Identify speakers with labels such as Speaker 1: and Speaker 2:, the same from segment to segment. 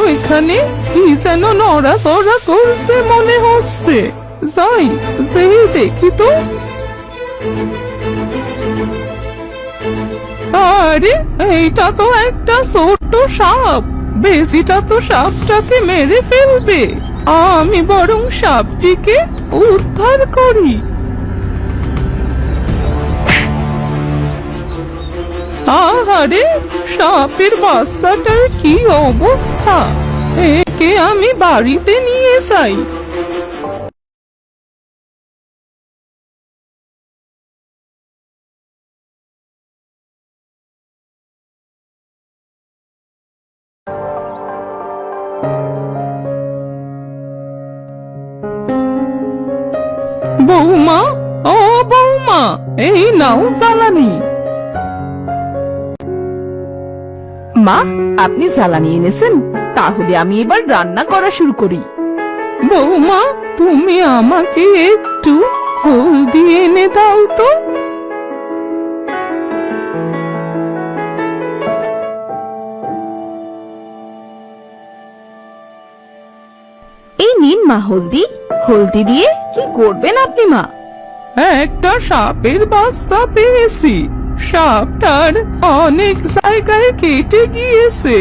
Speaker 1: ওইখানে কি যেন নড়াচড়া করছে মনে হচ্ছে। যাই যেই দেখি তো। আরে এইটা তো একটা ছোট্ট সাপ। বেজিটা তো সাপটাকে মেরে ফেলবে। আমি বরং সাপটিকে উদ্ধার করি। আহারে সাপের বাচ্চাটার কি অবস্থা। একে আমি বাড়িতে নিয়ে যাই। বৌমা, ও বৌমা, এই নাও জ্বালানি।
Speaker 2: মা, আপনি জ্বালানি এনেছেন? তাহলে আমি এবার রান্না করা শুরু করি।
Speaker 1: বৌমা, তুমি আমাকে একটু হলদি এনে দাও তো।
Speaker 2: এই নিন মা হলদি। হলদি দিয়ে কি করবেন আপনি মা?
Speaker 1: একটা সাপের বাচ্চা পেয়েছি। সাপটার অনেক জায়গায় কেটে গিয়েছে,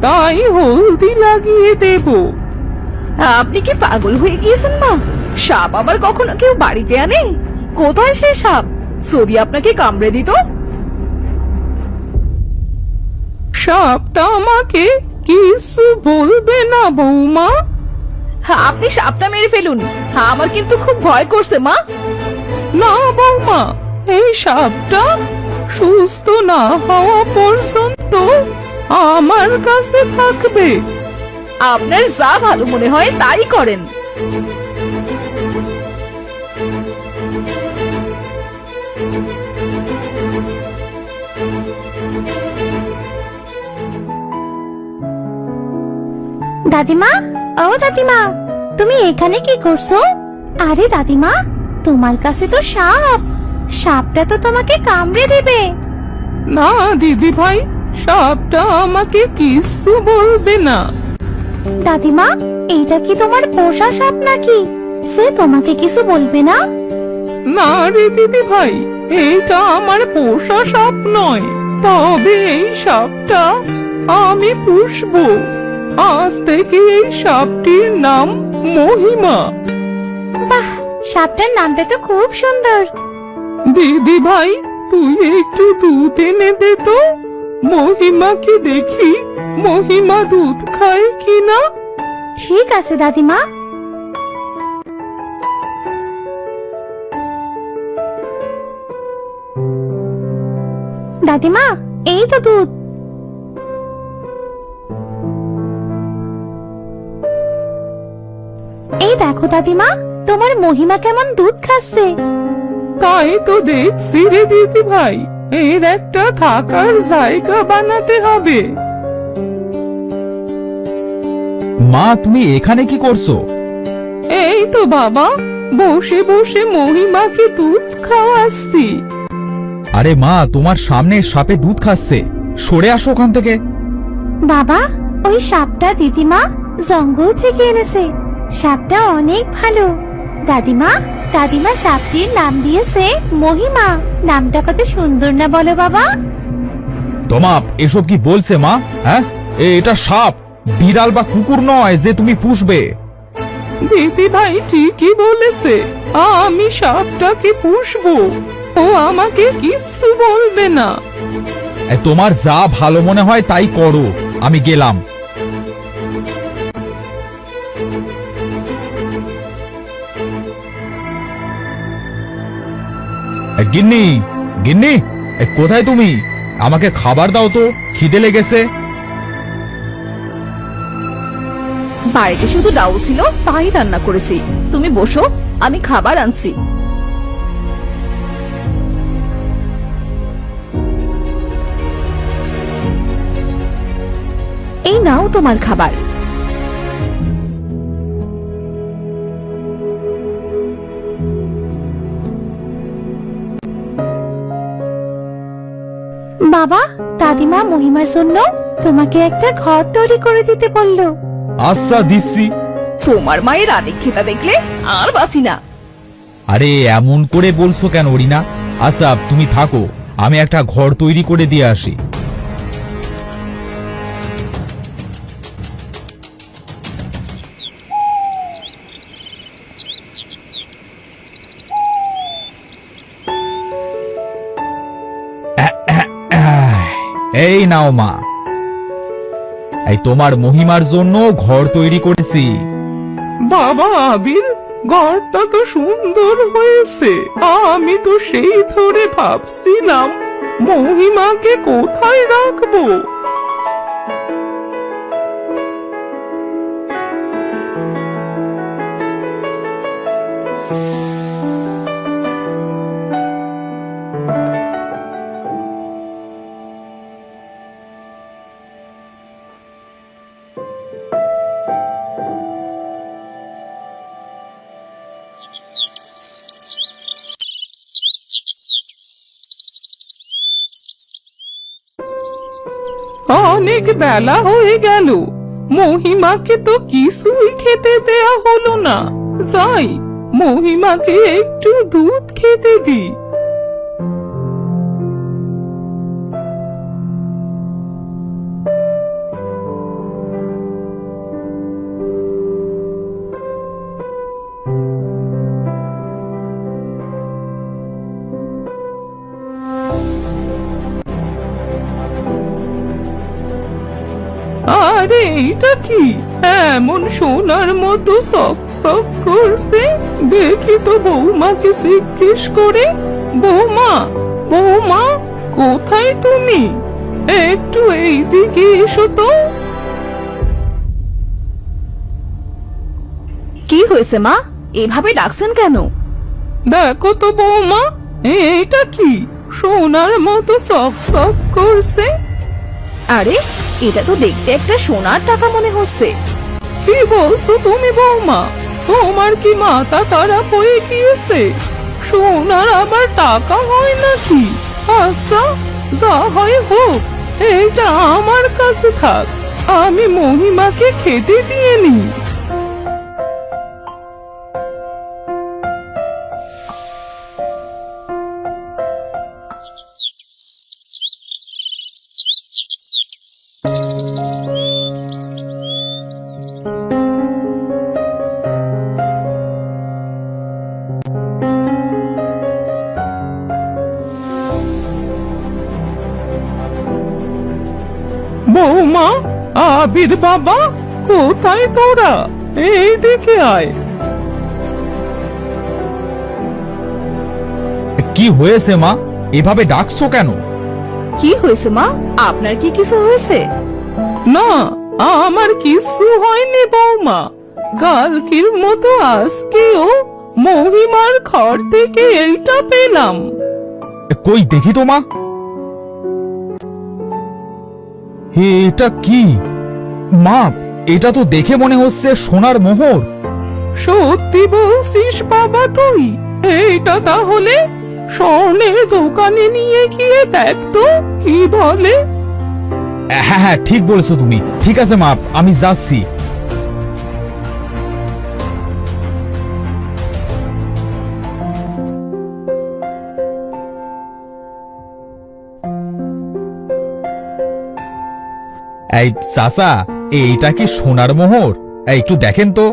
Speaker 1: তাই হলদি লাগিয়ে দেব।
Speaker 2: আপনি কি পাগল হয়ে গিয়েছেন মা? সাপ আবার কখনো কেউ বাড়িতে আনে? কোথায় সে সাপ? যদি আপনাকে কামড়ে দিত?
Speaker 1: সাপটা আমাকে কিছু বলবে না বৌমা।
Speaker 2: আপনি সাপটা মেরে ফেলুন। আমার কিন্তু খুব ভয় করছে মা।
Speaker 1: না বৌমা, এই সাপটা সুস্থ না হওয়া পর্যন্ত আমার কাছে থাকবে।
Speaker 2: আপনার যা ভালো মনে হয় তাই করেন।
Speaker 3: দাদিমা, ও দাদিমা, তুমি এখানে কি করছো? আরে দাদিমা, তোমার কাছে তো সাপ। সাপটা তো তোমাকে কামড়ে দেবে।
Speaker 1: না দিদি ভাই, সাপটা আমাকে কিছু বলবে না।
Speaker 3: দাদিমা, এইটা কি তোমার পোষা সাপ নাকি? সে তোমাকে কিছু বলবে না?
Speaker 1: না রে দিদি ভাই, এইটা আমার পোষা সাপ নয়। তবে এই সাপটা আমি পুষবো। আজ থেকে এই সাপটির নাম মহিমা।
Speaker 3: বাহ, সাপটার নামটা তো খুব সুন্দর।
Speaker 1: দিদি ভাই, তুই একটু দুধ এনে দে তো। মহিমাকে দেখি, মহিমা দুধ খায় কিনা।
Speaker 3: ঠিক আছে দাদিমা। দাদিমা, এই তো দুধ। এই দেখো দাদিমা, তোমার মহিমা কেমন দুধ খাচ্ছে।
Speaker 1: তাই তো দেখছি রে দিদি ভাই, এর একটা থাকার জায়গা বানাতে হবে।
Speaker 4: মা, তুমি এখানে কি করছো?
Speaker 1: এই তো বাবা, বসে বসে মহিমাকে দুধ খাওয়াচ্ছি।
Speaker 4: আরে মা, তোমার সামনে সাপে দুধ খাচ্ছে, সরে আসো ওখান থেকে।
Speaker 3: বাবা, ওই সাপটা দিদিমা জঙ্গল থেকে এনেছে। সাপটা অনেক ভালো। দাদিমা, দাদিমা সাপটির নাম দিয়েছে মহিমা। নামটা কত সুন্দর না বলো বাবা?
Speaker 4: তোমাপ এসব কি বলছে মা? হ্যাঁ, এটা সাপ, বিড়াল বা কুকুর নয় যে তুমি পুষবে।
Speaker 1: দিদি ভাই ঠিকই বলেছে, আমি সাপটাকে পুষবো। ও আমাকে কিচ্ছু বলবে না।
Speaker 4: তোমার যা ভালো মনে হয় তাই করো, আমি গেলাম। গিন্নি, গিন্নি, কোথায় তুমি? আমাকে খাবার দাও তো, খিদে লেগেছে।
Speaker 2: বাড়িতে শুধু ডাউল ছিল, তাই রান্না করেছি। তুমি বসো, আমি খাবার আনছি। এই নাও তোমার খাবার।
Speaker 3: বাবা, দাদিমা মহিমার জন্য তোমাকে একটা ঘর তৈরি করে দিতে বললো।
Speaker 4: আচ্ছা দিচ্ছি।
Speaker 2: তোমার মায়ের আদিক্ষেতা দেখলে আর বাসি না।
Speaker 4: আরে এমন করে বলছো কেন রিনা? আচ্ছা তুমি থাকো, আমি একটা ঘর তৈরি করে দিয়ে আসি। এই নাও মা, এই তোমার মহিমার জন্য ঘর তৈরি করেছি।
Speaker 1: বাবা আবির, ঘরটা তো সুন্দর হয়েছে। আমি তো সেই ধরে ভাবছিলাম মহিমাকে কোথায় রাখবো। অনেক বেলা হয়ে গেল, মহিমাকে তো কিছুই খেতে দেয়া হলো না। যাই, মহিমাকে একটু দুধ খেতে দিই। আরে এইটা কি এমন সোনার মতো সক সক করছে? দেখি তো বৌমাকে জিজ্ঞেস করে। বৌমা, বৌমা, কোথায় তুমি? একটু এইদিকে এসো তো।
Speaker 2: কি হয়েছে মা, এভাবে ডাকছেন কেন?
Speaker 1: দেখো তো বৌমা, এইটা কি সোনার মতো সক সক করছে?
Speaker 2: আরে, এটা তো দেখতে একটা সোনার টাকা মনে হচ্ছে।
Speaker 1: কি বলছো তুমি বৌমা? তোমার কি মাথা খারাপ হয়ে গিয়েছে? সোনার আবার টাকা হয় নাকি? আচ্ছা, যা হয় হোক, এইটা আমার কাছে থাক, আমি মহিমাকে খেতে দিয়ে নি। বৌমা, আবির বাবা, কোথায় তোরা? এইদিকে আয়।
Speaker 4: কি হয়েছে মা, এভাবে ডাকছো কেন?
Speaker 2: কি হয়েছে মা, আপনার কি কিছু হয়েছে?
Speaker 1: না, আমার কিছু হয়নি বৌমা। কালকের মতো আজকেও মহিমার ঘর থেকে এইটা পেলাম।
Speaker 4: কই দেখি তো মা। এটা কি মা? এটা তো দেখে মনে হচ্ছে সোনার মোহর।
Speaker 1: সত্যি বলছিস বাবা তুই? এইটা তাহলে স্বর্ণের দোকানে নিয়ে গিয়ে দেখ তো কি বলে।
Speaker 4: হ্যাঁ হ্যাঁ, ঠিক বলেছো তুমি। ঠিক আছে মা, আমি যাচ্ছি। এই চাচা, এইটা কি সোনার মোহর? একটু দেখেন তো।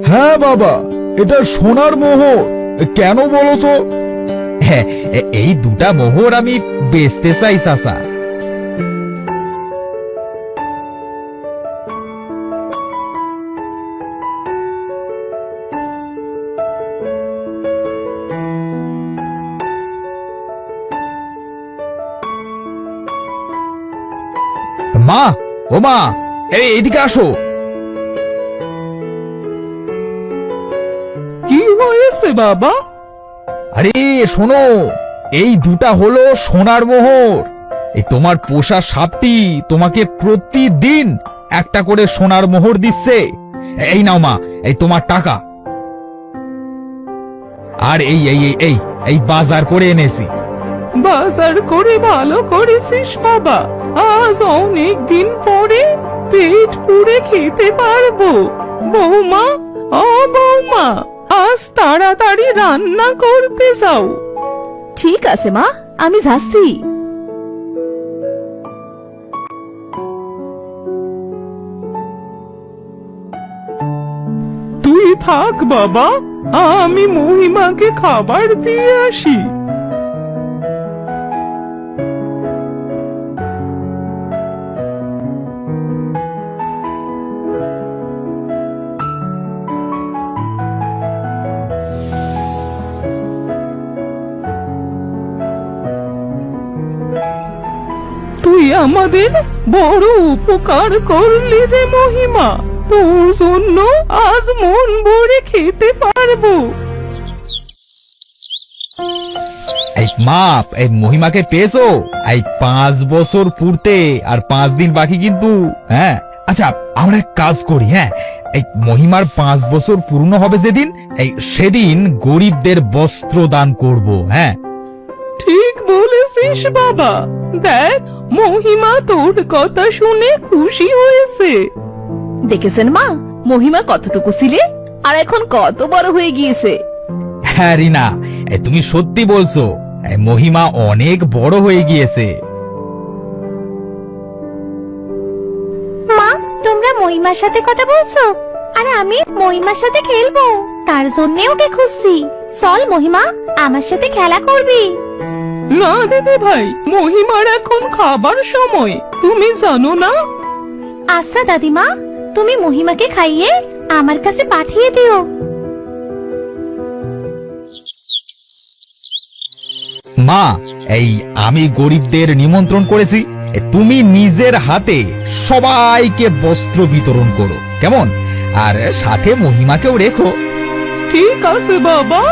Speaker 4: হ্যাঁ বাবা, এটা সোনার মোহর। কেন বলো তো? হ্যাঁ, এই দুটা মোহর আমি বেচতে চাই চাচা। মা, ও মা, এইদিকে আসো।
Speaker 1: কি হয়েছে বাবা?
Speaker 4: আরে শোনো, এই দুটা হলো সোনার মোহর। এই তোমার পোষা সাপটি তোমাকে প্রতিদিন একটা করে সোনার মোহর দিচ্ছে। এই নাও মা, এই তোমার টাকা। আর এই এই এই এই এই বাজার করে এনেছি।
Speaker 1: বাজার করে ভালো করেছিস বাবা, আজ অনেক দিন পরে পেট পুড়ে খেতে পারবো। বৌমা, ও বৌমা, আজ তাড়াতাড়ি রান্না করতে যাও।
Speaker 2: ঠিক আছে মা, আমি যাচ্ছি।
Speaker 1: তুই থাক বাবা, আমি মহিমাকে খাবার দিয়ে আসি। তুই আমাদের বড় উপকার করলি রে মহিমা, তোর জন্য আজ মন ভরে খেতে পারবো।
Speaker 4: এই মা, এই মহিমাকে পেয়েছো? এই 5 বছর পূর্তে আর 5 দিন বাকি কিন্তু। হ্যাঁ, আচ্ছা আমরা এক কাজ করি। হ্যাঁ, এই মহিমার 5 বছর পূর্ণ হবে যেদিন, এই সেদিন গরিবদের বস্ত্র দান করব। হ্যাঁ,
Speaker 1: ঠিক বলেছিস বাবা, দেখ মহিমা তোর কথা শুনে খুশি হয়েছে।
Speaker 2: দেখেছেন মা, মহিমা কতটুকু ছিলে আর এখন কত বড় হয়ে গিয়েছে।
Speaker 4: হ্যাঁ রিনা, এই তুমি সত্যি বলছো, এই মহিমা অনেক বড় হয়ে গিয়েছে।
Speaker 3: মা, তোমরা মহিমার সাথে কথা বলছো আর আমি মহিমার সাথে খেলবো, তার জন্য ওকে খুঁজছি। চল মহিমা, আমার সাথে খেলা করবি।
Speaker 1: না দিদি ভাই, মহিমার এখন খাবার সময়, তুমি জানো না?
Speaker 3: আচ্ছা দাদিমা, তুমি মহিমাকে খাইয়ে আমার কাছে পাঠিয়ে দিও।
Speaker 4: মা, এই আমি গরিবদের নিমন্ত্রণ করেছি, তুমি নিজের হাতে সবাইকে বস্ত্র বিতরণ করো, কেমন? আর সাথে মহিমাকেও রেখো।
Speaker 1: ঠিক আছে বাবা।